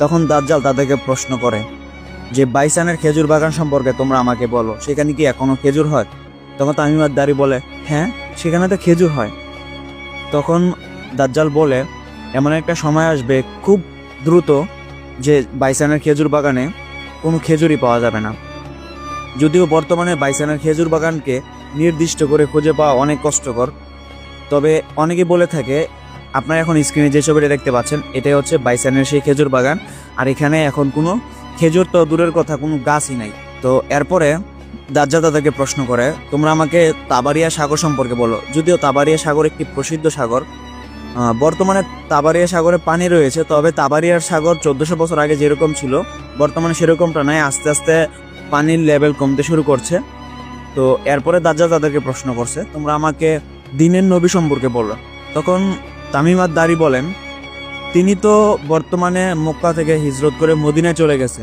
তখন দাজ্জাল তাদেরকে প্রশ্ন করে যে বাইসানের খেজুর বাগান সম্পর্কে তোমরা আমাকে বলো, সেখানে কি এখনো খেজুর হয়? তখন তামিমাত দাঁড়ি বলে, হ্যাঁ সেখানে তো খেজুর হয়। তখন দাজ্জাল বলে, এমন একটা সময় আসবে খুব দ্রুত যে বাইসানের খেজুর বাগানে কোনো খেজুরই পাওয়া যাবে না। যদিও বর্তমানে বাইসানের খেজুর বাগানকে নির্দিষ্ট করে খুঁজে পাওয়া অনেক কষ্টকর, তবে অনেকে বলে থাকে, আপনারা এখন স্ক্রিনে যে ছবিটা দেখতে পাচ্ছেন এটাই হচ্ছে বাইসানের সেই খেজুর বাগান। আর এখানে এখন কোনো খেজুর তো দূরের কথা, কোনো গাছই নাই। তো এরপরে দাজ্জাল তাদেরকে প্রশ্ন করে, তোমরা আমাকে তাবারিয়া সাগর সম্পর্কে বলো। যদিও তাবারিয়া সাগর একটি প্রসিদ্ধ সাগর, বর্তমানে তাবারিয়া সাগরে পানি রয়েছে, তবে তাবারিয়ার সাগর 1400 বছর আগে যেরকম ছিল বর্তমানে সেরকমটা নয়, আস্তে আস্তে পানির লেভেল কমতে শুরু করছে। তো এরপরে দাজ্জাল তাদেরকে প্রশ্ন করছে, তোমরা আমাকে দিনের নবী সম্পর্কে বলো। তখন তামিমাত দারি বলেন, তিনি তো বর্তমানে মক্কা থেকে হিজরত করে মদিনায় চলে গেছে,